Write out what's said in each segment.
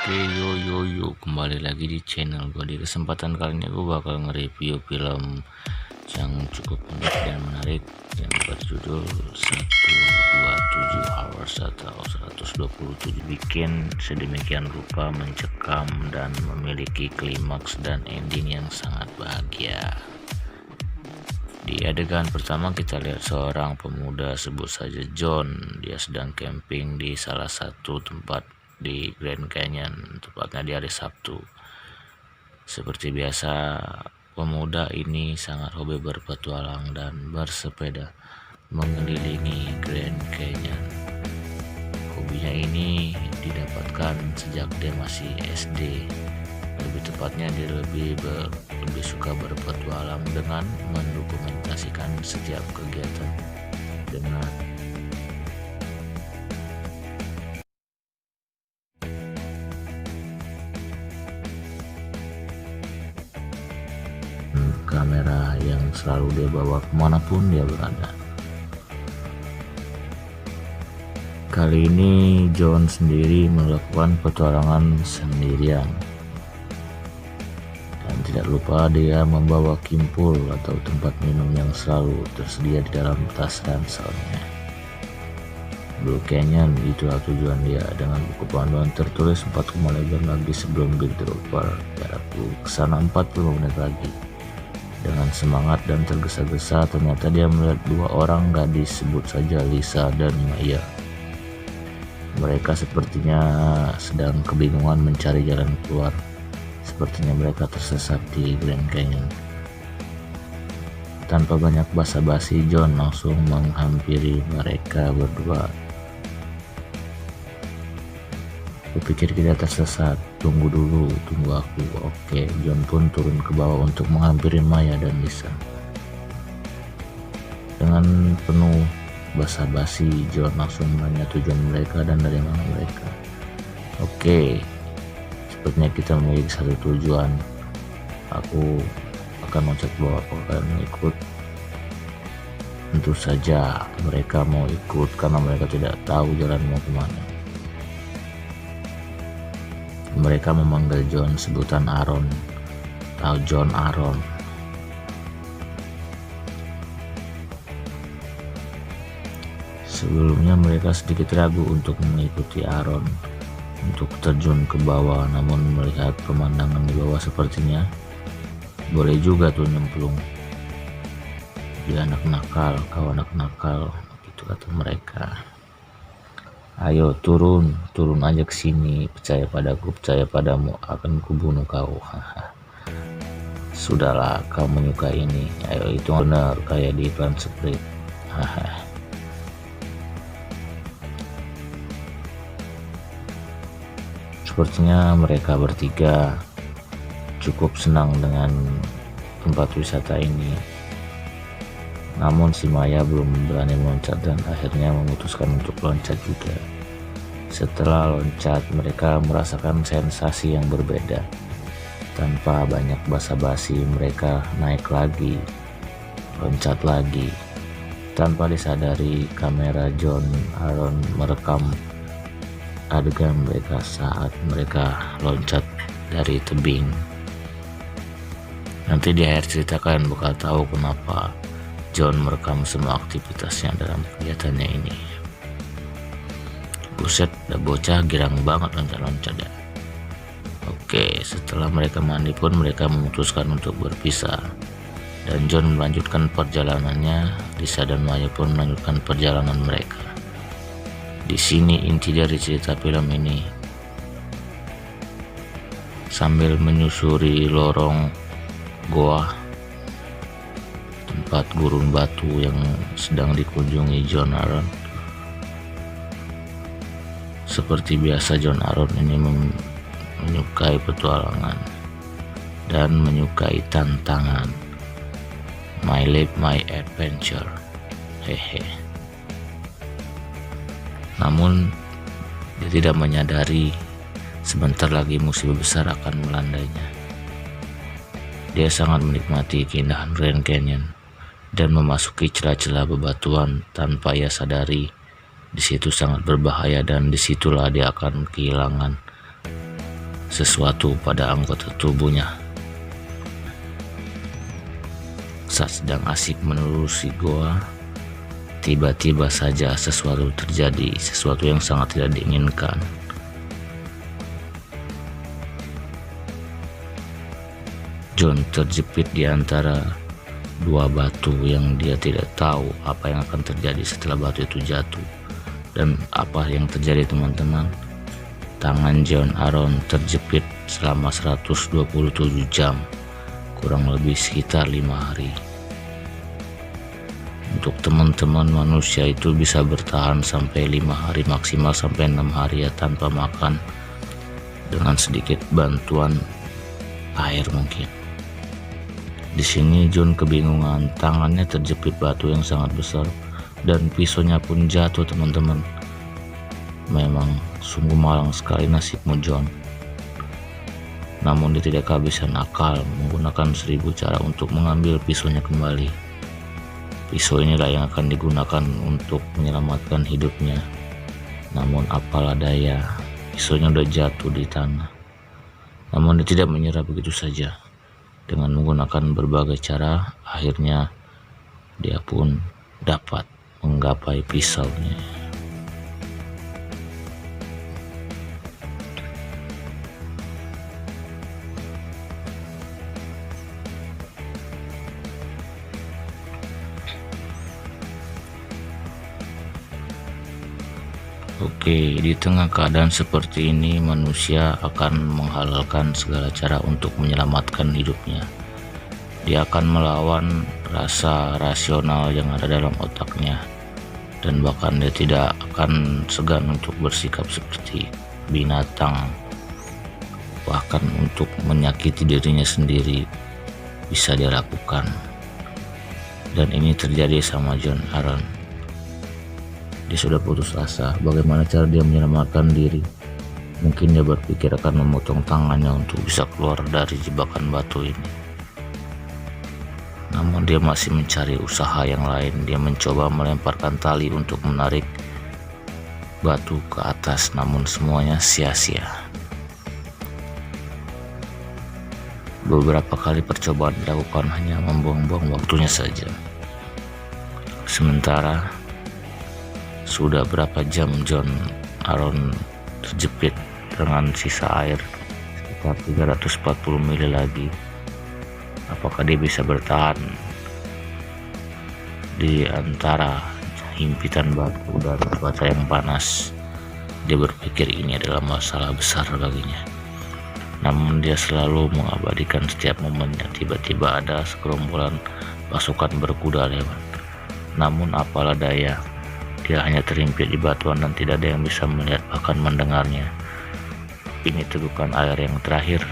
Oke, yo, kembali lagi di channel gue. Di kesempatan kali ini gue bakal nge-review film yang cukup unik dan menarik yang berjudul 127 Hours atau 127, bikin sedemikian rupa mencekam dan memiliki klimaks dan ending yang sangat bahagia. Di adegan pertama kita lihat seorang pemuda, sebut saja John. Dia sedang camping di salah satu tempat di Grand Canyon, tepatnya di hari Sabtu. Seperti biasa, pemuda ini sangat hobi berpetualang dan bersepeda mengelilingi Grand Canyon. Hobinya ini didapatkan sejak dia masih SD. Lebih tepatnya dia lebih suka berpetualang dengan mendokumentasikan setiap kegiatan dengan kamera yang selalu dia bawa kemanapun dia berada. Kali ini John sendiri melakukan petualangan sendirian. Dan tidak lupa dia membawa kimpul atau tempat minum yang selalu tersedia di dalam tas ranselnya. Blue Canyon, itulah tujuan dia, dengan buku panduan tertulis 4 lebar lagi sebelum Big Dropper. Jarakku kesana 45 menit lagi. Dengan semangat dan tergesa-gesa, ternyata dia melihat 2 orang gadis, sebut saja Lisa dan Maya. Mereka sepertinya sedang kebingungan mencari jalan keluar. Sepertinya mereka tersesat di Grand Canyon. Tanpa banyak basa-basi, John langsung menghampiri mereka berdua. Kupikir kita tersesat, tunggu dulu, tunggu aku. Oke, John pun turun ke bawah untuk menghampiri Maya dan Lisa. Dengan penuh basa-basi, John langsung menanya tujuan mereka dan dari mana mereka. Oke, sepertinya kita memiliki satu tujuan. Aku akan loncat bawah, aku akan ikut. Tentu saja mereka mau ikut karena mereka tidak tahu jalan mau kemana. Mereka memanggil John sebutan Aaron atau John Aaron. Sebelumnya mereka sedikit ragu untuk mengikuti Aaron untuk terjun ke bawah, namun melihat pemandangan di bawah sepertinya boleh juga tuh nyemplung. Dia anak nakal, kau anak nakal, gitu kata mereka. Ayo turun aja ke sini, percaya padaku, percaya padamu, akan kubunuh kau. Sudahlah, kau menyukai ini. Ayo, itu benar kayak di iklan Sprite. Sepertinya mereka bertiga cukup senang dengan tempat wisata ini. Namun si Maya belum berani meloncat dan akhirnya memutuskan untuk loncat juga. Setelah loncat, mereka merasakan sensasi yang berbeda. Tanpa banyak basa-basi, mereka naik lagi, loncat lagi. Tanpa disadari, kamera John Aaron merekam adegan mereka saat mereka loncat dari tebing. Nanti di akhir cerita kalian bakal tahu kenapa John merekam semua aktivitasnya dalam kegiatannya ini. Buset, udah bocah girang banget loncat-loncat ya. Oke, setelah mereka mandi pun mereka memutuskan untuk berpisah. Dan John melanjutkan perjalanannya, Lisa dan Maya pun melanjutkan perjalanan mereka. Di sini inti dari cerita film ini. Sambil menyusuri lorong goa, tempat gurun batu yang sedang dikunjungi John Aaron. Seperti biasa, John Aaron ini menyukai petualangan dan menyukai tantangan. My life, my adventure. Hehe. Namun dia tidak menyadari sebentar lagi musibah besar akan melandainya. Dia sangat menikmati keindahan Grand Canyon dan memasuki celah-celah bebatuan tanpa ia sadari. Di situ sangat berbahaya dan disitulah dia akan kehilangan sesuatu pada anggota tubuhnya. Saat sedang asik menelusuri goa, tiba-tiba saja sesuatu terjadi, sesuatu yang sangat tidak diinginkan. John terjepit di antara dua batu yang dia tidak tahu apa yang akan terjadi setelah batu itu jatuh. Dan apa yang terjadi, teman-teman? Tangan John Aaron terjepit selama 127 jam, kurang lebih sekitar 5 hari. Untuk teman-teman, manusia itu bisa bertahan sampai 5 hari, maksimal sampai 6 hari ya, tanpa makan, dengan sedikit bantuan air mungkin. Di sini John kebingungan, tangannya terjepit batu yang sangat besar dan pisaunya pun jatuh, teman-teman. Memang sungguh malang sekali nasibmu, John. Namun dia tidak kehabisan akal, menggunakan 1000 cara untuk mengambil pisaunya kembali. Pisau inilah yang akan digunakan untuk menyelamatkan hidupnya. Namun apalah daya, pisaunya sudah jatuh di tanah. Namun dia tidak menyerah begitu saja. Dengan menggunakan berbagai cara, akhirnya dia pun dapat menggapai pisaunya. Oke, di tengah keadaan seperti ini, manusia akan menghalalkan segala cara untuk menyelamatkan hidupnya. Dia akan melawan rasa rasional yang ada dalam otaknya, dan bahkan dia tidak akan segan untuk bersikap seperti binatang, bahkan untuk menyakiti dirinya sendiri bisa dia lakukan. Dan ini terjadi sama John Aaron. Dia sudah putus asa, bagaimana cara dia menyelamatkan diri. Mungkin dia berpikir akan memotong tangannya untuk bisa keluar dari jebakan batu ini. Namun dia masih mencari usaha yang lain. Dia mencoba melemparkan tali untuk menarik batu ke atas, namun semuanya sia-sia. Beberapa kali percobaan dilakukan hanya membuang-buang waktunya saja. Sementara sudah berapa jam John Aaron terjepit dengan sisa air sekitar 340 mili lagi. Apakah dia bisa bertahan di antara himpitan batu dan cuaca yang panas? Dia berpikir ini adalah masalah besar baginya. Namun dia selalu mengabadikan setiap momennya. Tiba-tiba ada segerombolan pasukan berkuda lewat. Namun apalah daya, dia hanya terimpit di batuan dan tidak ada yang bisa melihat bahkan mendengarnya. Ini tegukan air yang terakhir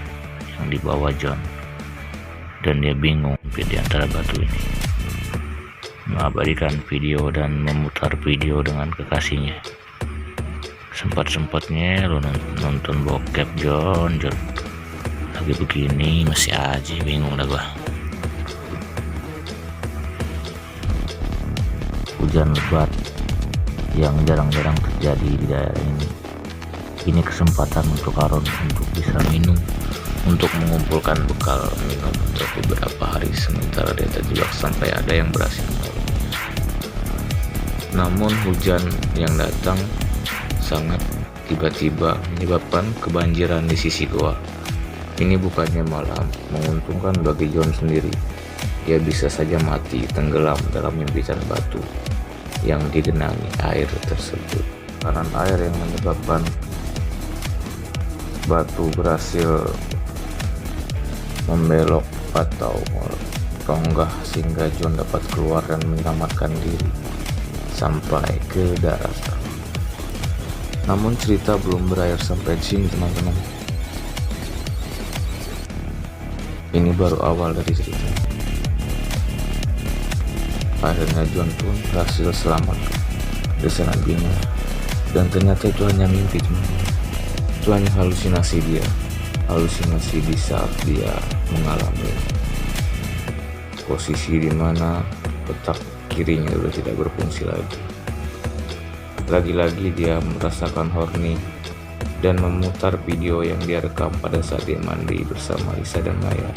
yang dibawa John, dan dia bingung di antara batu ini. Mengabadikan video dan memutar video dengan kekasihnya. Sempat-sempatnya lo nonton bokep John lagi begini masih aja bingung dah gua. Hujan lebat yang jarang-jarang terjadi di daerah ini. Ini kesempatan untuk Aaron untuk bisa minum, untuk mengumpulkan bekal minum untuk beberapa hari sementara dia terjebak sampai ada yang berhasil menolongnya. Namun hujan yang datang sangat tiba-tiba menyebabkan kebanjiran di sisi goa. Ini bukannya malah menguntungkan bagi John sendiri. Dia bisa saja mati tenggelam dalam himpitan batu yang digenangi air tersebut. Tekanan air yang menyebabkan batu berhasil membelok atau tonggah sehingga John dapat keluar dan menyelamatkan diri sampai ke daratan. Namun cerita belum berakhir sampai di sini, teman-teman. Ini baru awal dari cerita. Akhirnya John pun berhasil selamat dari sana bina, dan ternyata itu hanya mimpi, teman-teman. Itu hanya halusinasi dia, halusinasi di saat dia mengalami posisi di mana otak kirinya sudah tidak berfungsi lagi. Lagi-lagi dia merasakan horny dan memutar video yang dia rekam pada saat dia mandi bersama Lisa dan Maya.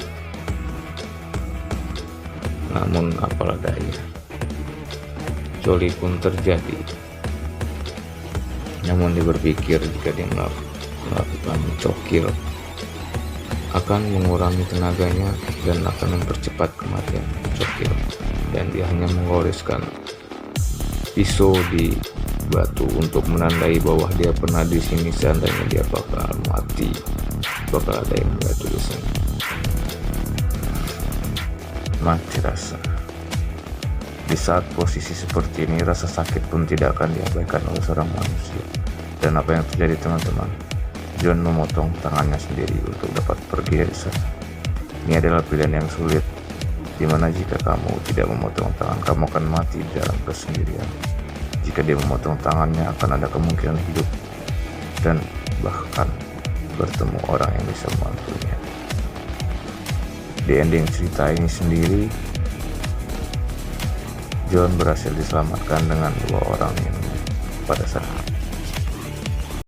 Namun apalah daya, coli pun terjadi. Namun dia berpikir jika dia melakukan cokil akan mengurangi tenaganya dan akan mempercepat kematian cokil, dan dia hanya menggoreskan pisau di batu untuk menandai bahwa dia pernah di sini. Seandainya dia bakal mati, bakal ada yang melihat tulisannya. Mati rasa. Di saat posisi seperti ini, rasa sakit pun tidak akan diabaikan oleh seorang manusia. Dan apa yang terjadi, teman-teman? John memotong tangannya sendiri untuk dapat pergi dari sana. Ini adalah pilihan yang sulit, dimana jika kamu tidak memotong tangan, kamu akan mati dalam kesendirian. Jika dia memotong tangannya, akan ada kemungkinan hidup dan bahkan bertemu orang yang bisa membantunya. Di ending cerita ini sendiri, John berhasil diselamatkan dengan 2 orang yang pada saat